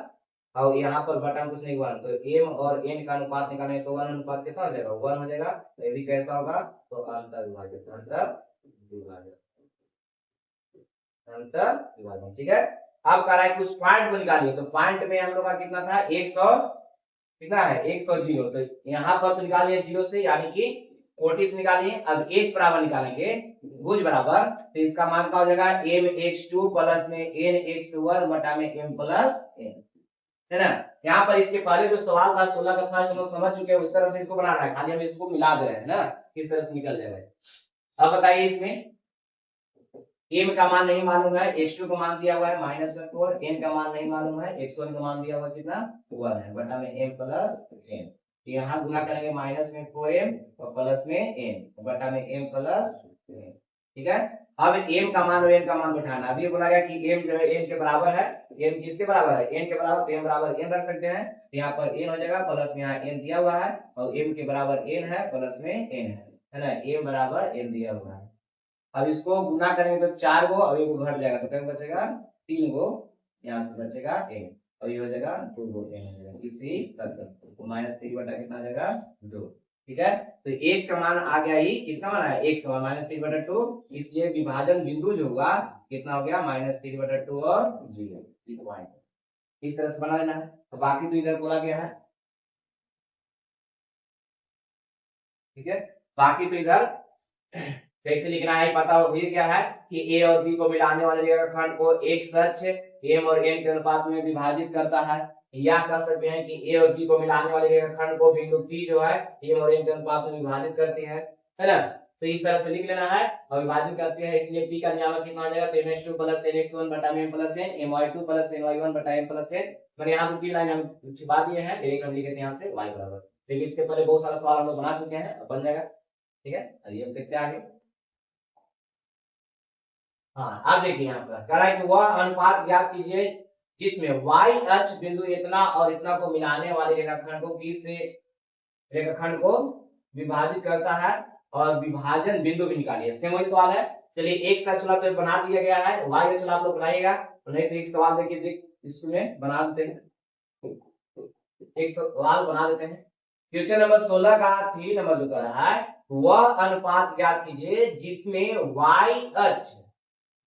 A: और यहाँ पर बटा कुछ नहीं हुआ, तो m और n का अनुपात निकालेंगे तो 1 अनुपात कितना हो जाएगा 1 हो जाएगा, तो ये भी कैसा होगा तो अंतर विभाजन, ठीक है। अब कह रहा है कि उस पॉइंट को निकालिए, तो पॉइंट में हम लोग का कितना था 100 कितना है 100, तो यहाँ पर तो निकालिए 0 से यानी कि 40 से निकालिए, अब x बराबर निकालेंगे भुज बराबर, तो इसका मान क्या हो जाएगा mx2 प्लस में nx1 बटा में m प्लस n, है ना। यहाँ पर इसके पहले जो सवाल था 16 का फर्स्ट हम लोग समझ चुके हैं, उस तरह से इसको बनाना है, खाली हम इसको मिला दे रहे हैं ना, किस तरह से निकल जाएगा। अब बताइए इसमें m का मान नहीं मालूम है, x2 का मान दिया हुआ है -4, n का मान नहीं मालूम है, x1 का मान दिया हुआ कितना 1 है बटा में m प्लस n, तो यहाँ गुना करेंगे माइनस में 4m और प्लस में n बटा में m प्लस n, ठीक है। अब m का मान और n का मान बैठाना, अभी बोला गया कि m जो है n के बराबर है, m किसके बराबर है n के बराबर, तो m बराबर n रख सकते हैं, तो यहाँ पर n हो जाएगा, प्लस में यहाँ n दिया हुआ है और m के बराबर n है प्लस में n है ना, m बराबर n दिया हुआ है। अब इसको गुना करेंगे तो 4 गो, अब एगो घट जाएगा तो क्या बचेगा 3 गो, यहाँ से बचेगा n, और ये हो जाएगा 2 गो n हो जाएगा, इसी तक -3 बटा कितना आ जाएगा 2, ठीक है। तो x का मान आ गया, ही किसका मान है x का मान -3 बटा 2, इसलिए विभाजन बिंदु जो हुआ कितना हो गया -3 बटा 2 और 0, पॉइंट इस तरह से बना लेना है, तो बाकी तो इधर बोला गया है, ठीक है, बाकी तो इधर कैसे लिखना है पता हो ये क्या है कि ए और बी को मिलाने वाले रेखाखंड को एक सच एम और एन के अनुपात में विभाजित करता है, या कह सकते हैं कि ए और बी को मिलाने वाले रेखाखंड को बिंदु पी जो है एम और एन के अनुपात में विभाजित करती है ना। तो इस तरह से लिख लेना है और विभाजित करती है, इसलिए पी का नियामक कितना हो जाएगा, तो mx2 प्लस nx1 बटा m plus n, my2 plus ny1 बटा m प्लस n। मैंने यहाँ 2-3 लाइन हम छिपा दिए हैं, डायरेक्ट हम लिख देते हैं यहाँ से y बराबर, लेकिन इसके पहले बहुत सारा सवाल हम लोग बना चुके हैं, अब बन जाएगा। ठीक है, ये हम देखते हैं आगे। हाँ अब देखिए यहाँ पर कह रहा है कि वह अनुपात ज्ञात कीजिए जिसमें y अक्ष बिंदु इतना और इतना को मिलाने वाले रेखाखंड को किस रेखाखंड को विभाजित करता है, और विभाजन बिंदु भी निकालिए। सेम वही सवाल है, चलिए एक सचला तो बना दिया गया है, y अचला आप लोग बनाइएगा, नहीं तो एक सवाल देखिए देख इसमें बना देते हैं, एक सवाल बना देते हैं। क्वेश्चन नंबर 16 का 3 नंबर जो कर रहा है, वह अनुपात ज्ञात कीजिए जिसमें y अक्ष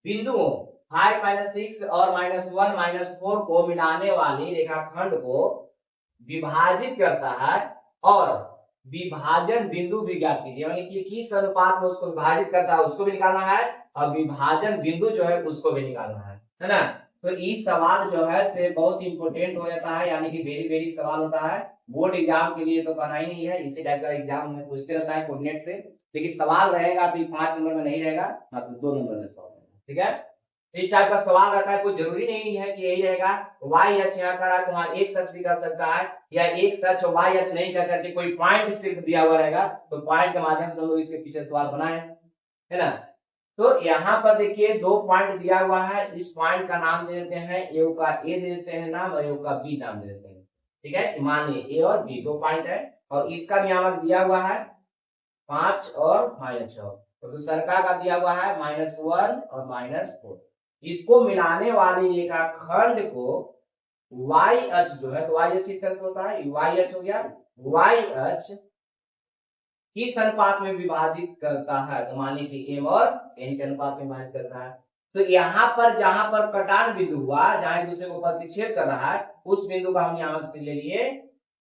A: बिंदुओं 5 -6 और -1 -4 को मिलाने वाली रेखाखंड को विभाजित करता है, और विभाजन बिंदु भी ज्ञात कीजिए, यानी कि किस अनुपात में उसको विभाजित करता है उसको भी निकालना है, और विभाजन बिंदु जो है उसको भी निकालना है ना। तो इस सवाल जो है से बहुत इंपॉर्टेंट हो जाता है, यानी कि वेरी वेरी सवाल होता है, बोर्ड एग्जाम के लिए तो करना ही नहीं है, इसी टाइप का एग्जाम में पूछते रहता है कोऑर्डिनेट से, लेकिन सवाल रहेगा तो 5 नंबर में नहीं रहेगा, मतलब 2 नंबर में सवाल। ठीक है, इस टाइप का सवाल रहता है, कोई जरूरी नहीं है कि यही रहेगा। y अक्ष यहाँ खड़ा है, तुम्हारा एक सच भी कर सकता है, या एक सच y अक्ष नहीं कर करके कोई पॉइंट सिर्फ दिया हुआ रहेगा, तो पॉइंट के माध्यम से हम लोग इसके पीछे सवाल बनाए, है ना। तो यहाँ पर देखिए 2 पॉइंट दिया हुआ है, इस पॉइंट का नाम दे देते हैं, ए का ए दे देते हैं नाम, और ए का बी नाम दे देते हैं। ठीक है, मानिए ए और बी 2 पॉइंट है, और इसका नियामक दिया हुआ है 5 और -6, तो दूसरा का दिया हुआ है -1 और -4। इसको मिलाने वाली रेखाखंड को y अक्ष जो है, तो y अक्ष इस तरह से होता है, y अक्ष हो गया, y अक्ष किस अनुपात में विभाजित करता है, तो मान लीजिए m और n के अनुपात में विभाजित करता है। तो यहाँ पर जहां पर कटान बिंदु हुआ, जहां एक दूसरे को प्रतिच्छेद कर रहा है, उस बिंदु का हम नियामक ले लिए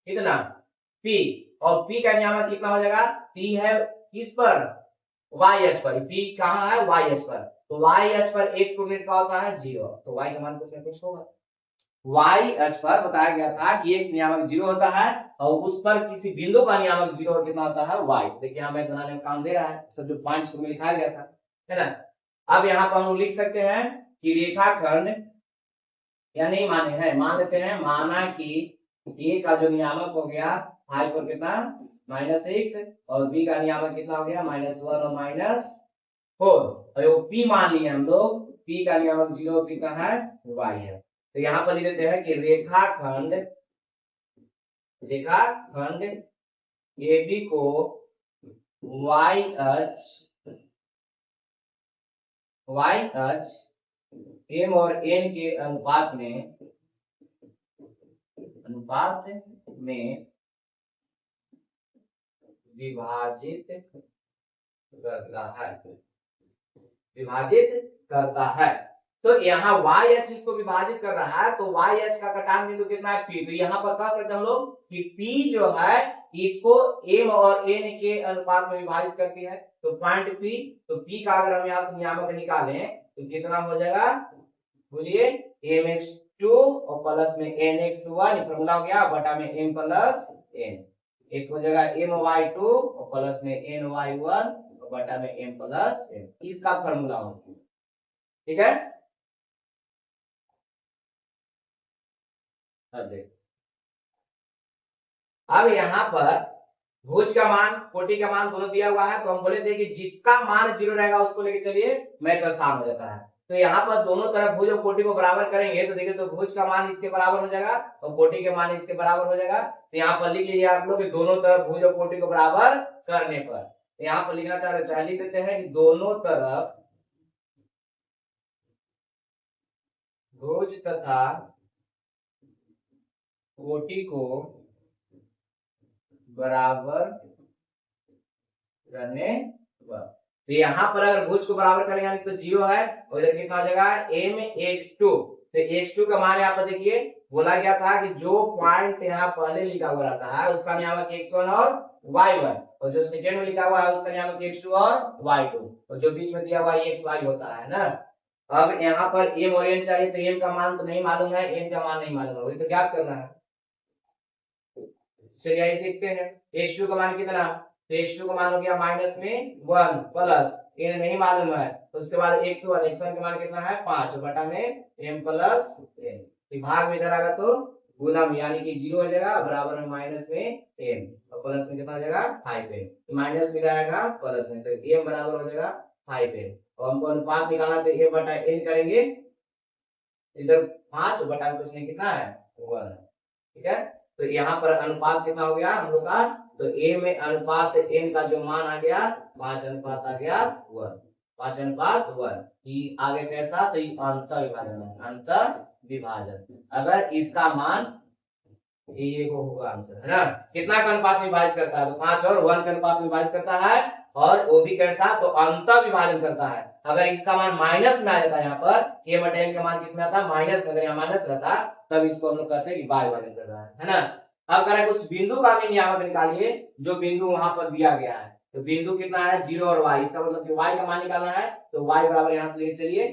A: कितना p, और p का नियामक कितना हो जाएगा, p है किस पर, y अक्ष पर, p कहाँ है y अक्ष पर, तो y अक्ष पर x कोऑर्डिनेट का होता है 0, तो y का मान कुछ ना कुछ होगा। y अक्ष पर बताया गया था कि x नियामक 0 होता है, और उस पर किसी बिंदु का नियामक 0 कितना होता है y। देखिए यहाँ मैं बनाने में काम दे रहा है, सब जो पॉइंट्स में लिखा गया था, है ना। अब यहाँ पर हम लिख सकते हैं कि रेखाखंड, या नहीं माने हैं, मान लेते हैं, माना कि a का जो नियामक हो गया 5 पर कितना -6, और b का नियामक कितना हो गया -1 और -4, और वो p मान लिए हम लोग, p का नियामक 0 कितना है y है। तो यहाँ पर लिख देते हैं कि रेखाखंड AB को y अक्ष m और n के अनुपात में विभाजित करता है। तो यहाँ y अक्ष इसको विभाजित कर रहा है, तो y अक्ष का कटान बिंदु कितना है p, तो यहाँ पर कह सकते हैं हम लोग कि p जो है इसको m और n के अनुपात में विभाजित करती है, तो पॉइंट p, तो p का अगर हम यहाँ से नियामक निकालें तो कितना हो जाएगा, बोलिए mx2 और प्लस में nx1, फॉर्मूला हो गया, बटा में m प्लस n, एक हो जाएगा my2 और प्लस में ny1 बटा में m प्लस n, इसका फॉर्मूला होगा। ठीक है, अब यहाँ पर भुज का मान, कोटि का मान दोनों दिया हुआ है, तो हम बोले थे कि जिसका मान 0 रहेगा उसको लेके चलिए मैथ आसान हो जाता है। तो यहाँ पर दोनों तरफ भुज और कोटि को बराबर करेंगे, तो देखिए तो भुज का मान इसके बराबर हो जाएगा और कोटि के मान इसके बराबर हो जाएगा। तो यहाँ पर लिख लीजिए आप लोग कि दोनों तरफ भुज और कोटि को बराबर करने पर, तो यहाँ पर लिखना चाहे लिख देते हैं कि दोनों तरफ भुज तथा कोटि को बराबर करने पर, तो यहाँ पर अगर भुज को बराबर करेंगे तो 0 है, और इधर कितना हो जाएगा mx2, तो x2 का मान यहाँ पर देखिए बोला गया था कि जो पॉइंट यहाँ पहले लिखा हुआ रहता है उसका नियामक x1 और y1, और जो सेकंड में लिखा हुआ है उसका नियामक x2 और y2, और जो बीच में दिया हुआ x y होता है ना। अब यहाँ पर m और n चाहिए, तो m का मान तो नहीं मालूम है, n का मान नहीं मालूम है, वही तो ज्ञात करना है। चलिए आइए देखते हैं x2 का मान कितना, तो x2 का मान हो गया माइनस में 1 प्लस n नहीं मालूम है, उसके बाद x1 का मान कितना है 5 बटा में m प्लस n, भाग में इधर आएगा तो गुना में, यानी कि 0 हो जाएगा, बराबर में माइनस में m और प्लस में कितना हो जाएगा 5m, तो माइनस में इधर आएगा प्लस में, तो m बराबर हो जाएगा 5m, और हमको अनुपात निकालना तो m बटा n करेंगे, इधर 5 बटा में कुछ नहीं कितना है 1, ठीक है। तो यहाँ पर अनुपात कितना हो गया हम लोग का, तो a में अनुपात n का जो मान आ गया 5 अनुपात आ गया 1, 5 अनुपात 1, ये आगे कैसा, तो ये अंतर विभाजन है, अंतर विभाजन। अगर इसका मान ये को होगा आंसर, है ना। कितना का अनुपात में विभाजित करता है, तो 5 और 1 के अनुपात में विभाजित करता है, और वो भी कैसा, तो अंतर विभाजन करता है। अगर इसका मान माइनस में आ जाता है, यहाँ पर a बटा n का मान किसमें आता है माइनस में, अगर यहाँ माइनस रहता तब इसको हम लोग कहते हैं कि y विभाजन कर रहा है ना। अब करें उस बिंदु का भी नियामक निकालिए जो बिंदु वहां पर दिया गया है, तो बिंदु कितना है 0 और y, इसका मतलब कि y का मान निकालना है, तो y बराबर यहाँ से लेके चलिए,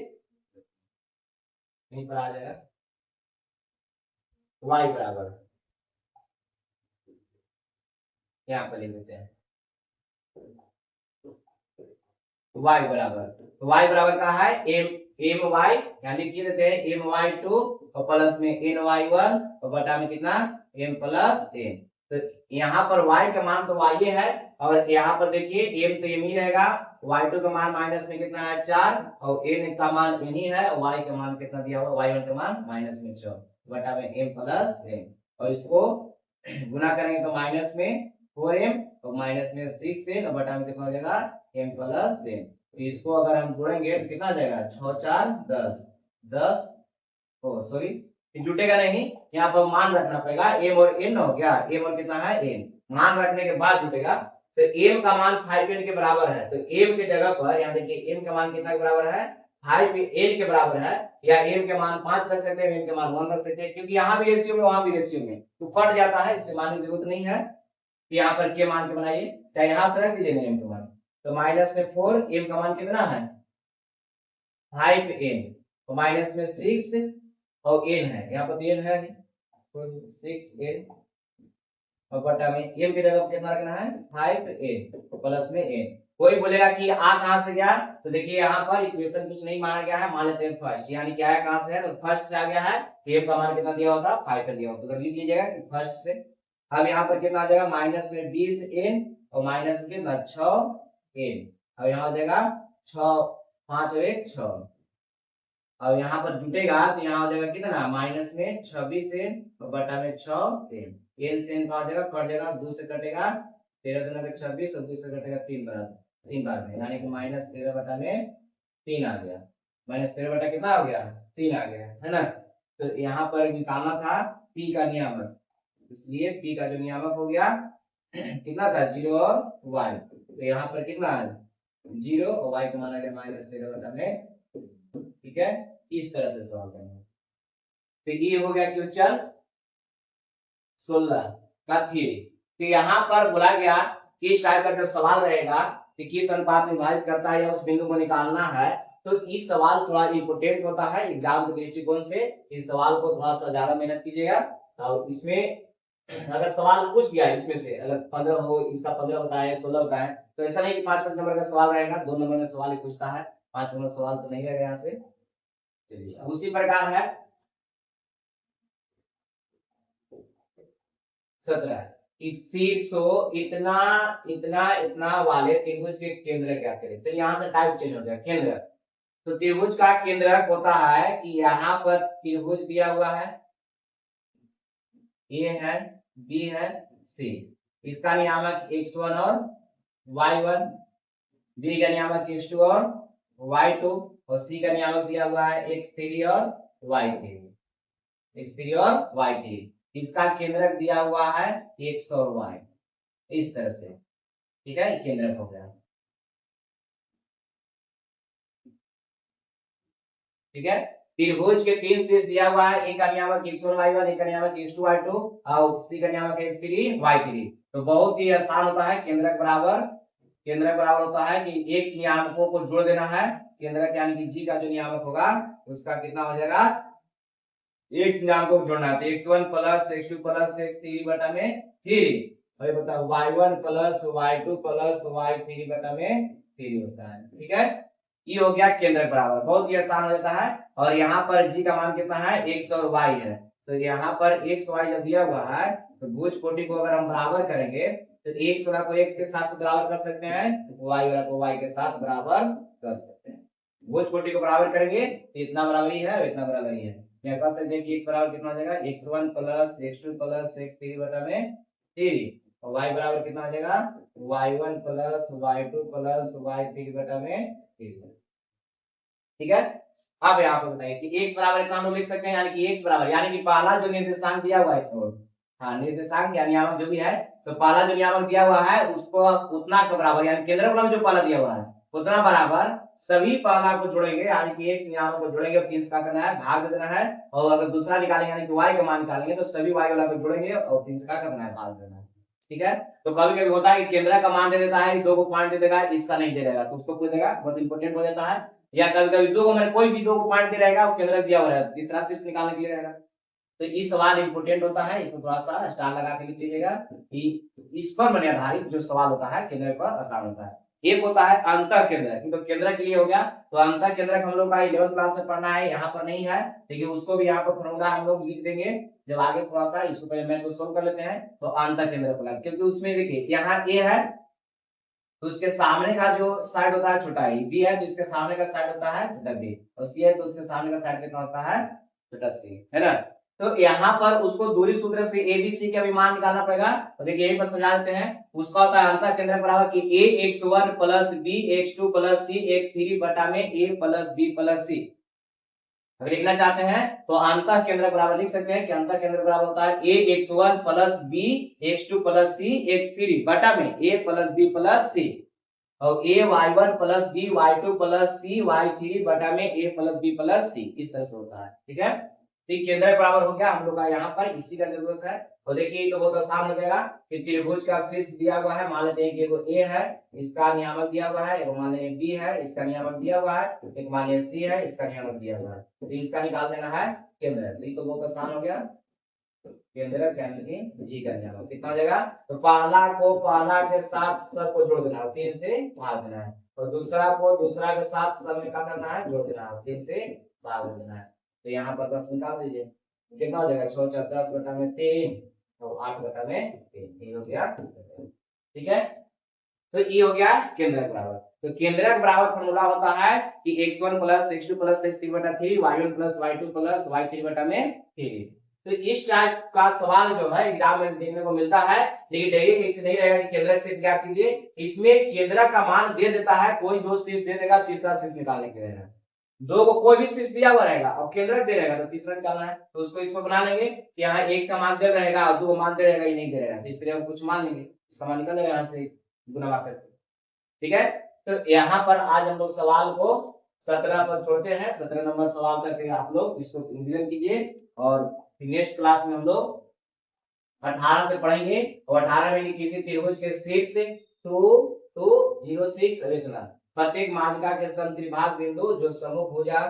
A: यहीं पर आ जाएगा y बराबर, यहाँ पर लिख देते हैं y बराबर, तो y बराबर का है m y, यहाँ लिखिए देते हैं my2 और प्लस में ny1 और बटा में कितना m प्लस n, तो यहाँ पर y का मान तो y है, और यहाँ पर देखिए m तो m ही रहेगा, y2 का मान माइनस में कितना है 4, और n का मान n ही है, और y का मान कितना दिया हुआ y1 का मान माइनस में 4 बटा में m प्लस n, और इसको गुना करेंगे तो माइनस में 4m और माइनस में 6n और बटा में कितना हो जाएगा m प्लस n, तो इसको अगर हम जोड़ेंगे तो कितना आ जाएगा 6 4 10 10, ओ सॉरी जुटेगा नहीं, यहाँ पर मान रखना पड़ेगा, m और n हो गया, m और कितना है n, मान रखने के बाद जुटेगा, तो m का मान 5n के बराबर है, तो m के जगह पर यहाँ देखिए m का मान कितना के बराबर है 5n के बराबर है, या m के मान 5 रख सकते हैं, m के मान 1 रख सकते हैं, क्योंकि यहाँ भी रेशियो में वहां भी रेशियो में तो कट जाता है, इसलिए मानने की जरूरत नहीं है, यहाँ पर के मान के बनाइए, चाहे यहाँ से रख दीजिए m का मान, तो माइनस में 4, m का मान कितना है 5n, और माइनस में 6 और n है, यहाँ पर n है 6n, और बटा में m की जगह कितना रखना है 5n प्लस में n। कोई बोलेगा कि आ कहां से गया, तो देखिए यहाँ पर इक्वेशन कुछ नहीं माना गया है, मान लेते हैं फर्स्ट, यानी क्या है कहां से है, तो फर्स्ट से आ गया है, m का मान कितना दिया होता 5 दिया होता, तो लिख लीजिएगा कि फर्स्ट से। अब यहाँ पर कितना आ जाएगा माइनस में 20n और माइनस में कितना 6n, अब यहाँ हो जाएगा 6 5 और 1 6, और यहाँ पर जुटेगा तो यहाँ हो जाएगा कितना माइनस में 26n और बटा में 6n, n से n का हो जाएगा कट जाएगा, 2 से कटेगा 13 दूना का 26 और 2 से कटेगा 3 बार में, यानी कि माइनस 13 बटा में 3 आ गया, माइनस 13 बटा कितना हो गया 3 आ गया, है ना। तो यहाँ पर निकालना था p का नियामक, इसलिए p का जो नियामक हो गया कितना था 0 और y, तो यहाँ पर कितना है 0 और y का मान आ गया माइनस 13 बटा में, ठीक है। इस तरह से सॉल्व करना, तो ये हो गया क्वेश्चन 16 का थ्योरी। तो यहाँ पर बोला गया कि इस टाइप का जब सवाल रहेगा कि किस अनुपात में विभाजित करता है या उस बिंदु को निकालना है, तो इस सवाल थोड़ा इंपोर्टेंट होता है एग्जाम के दृष्टिकोण से, इस सवाल को थोड़ा सा ज्यादा मेहनत कीजिएगा, और इसमें अगर सवाल पूछ दिया इसमें से अगर 15 हो, इसका 15 बताए 16 बताए, तो ऐसा नहीं कि 5 नंबर का सवाल रहेगा, 2 नंबर में सवाल ही पूछता है, 5 नंबर सवाल तो नहीं रहेगा यहाँ से। चलिए उसी प्रकार है 17 कि शीर्षो इतना इतना इतना वाले त्रिभुज के केंद्र क्या करें। चलिए यहाँ से टाइप चेंज हो गया केंद्र, तो त्रिभुज का केंद्रक होता है कि यहाँ पर त्रिभुज दिया हुआ है, ए है बी है सी, इसका नियामक x1 और y1, बी का नियामक x2 और y2, और सी का नियामक दिया हुआ है x3 और y3, x3 और y3, इसका केंद्रक दिया हुआ है x और y, इस तरह से, ठीक है, केंद्रक हो गया, ठीक है। त्रिभुज के 3 शीर्ष दिया हुआ है, एक का नियामक x1 y1, एक का नियामक x2 y2 और c का नियामक x3 y3। तो बहुत ही आसान होता है, केंद्रक बराबर होता है कि x नियामकों को जोड़ देना है, केंद्रक यानी कि g का जो नियामक होगा उसका कितना हो जाएगा, x नियामकों को जोड़ना है, तो x1 plus x2 plus x3 बटा में 3, और बताओ y1 plus y2 plus y3 बटा में 3 होता है। ठीक है, ये हो गया केंद्रक बराबर, बहुत ही आसान हो जाता है। और यहाँ पर g का मान कितना है, x और y है, तो यहाँ पर x y जब दिया हुआ है तो भुज कोटि को अगर हम बराबर करेंगे तो x वाला को x के साथ बराबर कर सकते हैं, y वाला को y के साथ बराबर कर सकते हैं। भुज कोटि को बराबर करेंगे तो इतना बराबरी है और इतना बराबरी है, यहाँ कह सकते हैं कि x बराबर कितना हो जाएगा, x1 plus x2 plus x3 बटा में 3, और y बराबर कितना हो जाएगा, y1 plus y2 plus y3 बटा में 3। ठीक है, अब यहाँ पर बताइए कि x बराबर इतना हम लोग लिख सकते हैं, यानी कि x बराबर यानी कि पहला जो निर्देशांक दिया हुआ है इसको, हाँ निर्देशांक या नियामक जो भी है, तो पहला जो नियामक दिया हुआ है उसको उतना के बराबर, यानी केंद्रक में जो पहला दिया हुआ है उतना बराबर सभी पहला को जोड़ेंगे, यानी कि x नियामक को जोड़ेंगे और 3 का करना है, भाग देना है, और अगर दूसरा निकालेंगे यानी कि y का मान निकालेंगे तो सभी y वाला को जोड़ेंगे और 3 का करना है, भाग देना है। ठीक है, तो कभी कभी होता है कि केंद्रक का मान दे देता है, 2 को पॉइंट दे देगा, इसका नहीं दे देगा, तो उसको पूछ देगा, बहुत इंपॉर्टेंट हो जाता है। या कभी कभी 2 को मैंने कोई भी 2 को पॉइंट दे रहेगा वो केंद्रक दिया हुआ है, तीसरा शीर्ष निकालने के लिए रहेगा, तो ये सवाल इंपोर्टेंट होता है, इसको थोड़ा सा स्टार लगा के लिख लीजिएगा कि इस पर मैंने आधारित जो सवाल होता है केंद्र पर आसान होता है। एक होता है अंतः केंद्रक, तो केंद्रक के लिए हो गया, तो अंतः केंद्रक हम लोग का 11th क्लास में पढ़ना है, यहाँ पर नहीं है, लेकिन उसको भी यहाँ पर फॉर्मूला हम लोग लिख देंगे जब आगे थोड़ा सा, इसको पहले मैथ को सोल्व कर लेते हैं। तो अंतः केंद्रक होगा, क्योंकि उसमें देखिए यहाँ a है तो उसके सामने का जो साइड होता है छोटा e, b है तो इसके सामने का साइड होता है छोटा b, और c है तो उसके सामने का साइड कितना होता है, छोटा c, है ना। तो यहाँ पर उसको दूरी सूत्र से ABC का भी मान निकालना पड़ेगा, तो देखिए यहीं पर समझा देते हैं, उसका होता है अंतः केंद्रक बराबर कि a x1 plus b x2 plus c x3 बटा में a plus b plus c। अगर लिखना चाहते हैं तो अंतः केंद्रक बराबर लिख सकते हैं कि अंतः केंद्रक बराबर होता है a x1 plus b x2 plus c x3 बटा में a plus b plus c, और a y1 plus b y2 plus c y3 बटा में a plus b plus c, इस तरह से होता है। ठीक है, ठीक, केंद्रक बराबर हो गया हम लोग का, यहाँ पर इसी का जरूरत है। और देखिए तो बहुत आसान हो जाएगा कि त्रिभुज का शीर्ष दिया हुआ है, मान लेते हैं कि एगो a है, इसका नियामक दिया हुआ है, एक मान लें b है, इसका नियामक दिया हुआ है, एक मान लें c है, इसका नियामक दिया हुआ है, तो इसका निकाल देना है केंद्रक, तो ये तो बहुत आसान हो गया। केंद्रक यानी कि जी का नियामक कितना हो जाएगा, तो पहला को पहला के साथ सबको जोड़ देना है, 3 से भाग देना है, और दूसरा को दूसरा के साथ सब में क्या करना है, जोड़ देना है, 3 से भाग देना है। तो यहाँ पर 10 निकाल दीजिए, कितना हो जाएगा, 6 4 10 बटा में 3 और 8 बटा में 3, ये हो गया। ठीक है, तो ये हो गया केंद्रक बराबर। तो केंद्रक बराबर फॉर्मूला होता है कि x1 plus x2 plus x3 बटा 3 y1 plus y2 plus y3 बटा में 3। तो इस टाइप का सवाल जो है एग्जाम में देखने को मिलता है, लेकिन डायरेक्ट ऐसे नहीं रहेगा कि केंद्रक से ज्ञात कीजिए, इसमें केंद्रक का मान दे देता है, कोई 2 शीर्ष दे देगा, तीसरा शीर्ष निकालने के रहेगा, 2 को कोई भी शीर्ष दिया हुआ रहेगा और केंद्रक दे रहेगा तो तीसरा निकालना है, तो उसको इसमें बना लेंगे कि यहाँ x का मान दे रहेगा और 2 का मान दे रहेगा, ये नहीं दे रहेगा, तो इसके लिए हम कुछ मान लेंगे, उसका मान निकल जाएगा यहाँ से गुना करके। ठीक है, तो यहाँ पर आज हम लोग सवाल को 17 पर छोड़ते हैं, 17 नंबर सवाल तक आप लोग इसको रिवीजन कीजिए, और नेक्स्ट क्लास में हम लोग 18 से पढ़ेंगे, और 18 में किसी त्रिभुज के शीर्ष 2 रेखना प्रत्येक माध्यिका के समत्रिभाग बिंदु जो समूह भुजा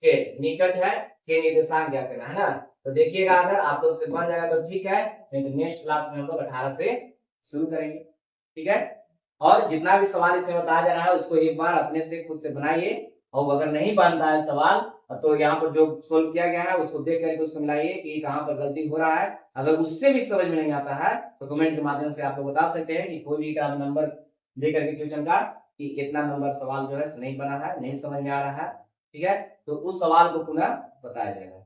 A: के निकट है के निर्देशांक ज्ञात करना है ना। तो देखिएगा अगर आप लोग से बन जाएगा तो ठीक है, नहीं तो नेक्स्ट क्लास में हम लोग 18 से शुरू करेंगे। ठीक है, और जितना भी सवाल इसमें बताया जा रहा है उसको एक बार अपने से खुद से बनाइए, और अगर नहीं बनता है सवाल तो यहाँ पर जो सोल्व किया गया है उसको देख करके उसको मिलाइए कि कहाँ पर गलती हो रहा है। अगर उससे भी समझ में नहीं आता है तो कमेंट के माध्यम से आप लोग बता सकते हैं कि कोई भी का नंबर दे करके क्वेश्चन का कि इतना नंबर सवाल जो है नहीं बना है, नहीं समझ में आ रहा है। ठीक है, तो उस सवाल को पुनः बताया जाएगा।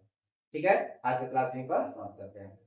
A: ठीक है, आज के क्लास यहीं पर समाप्त करते हैं।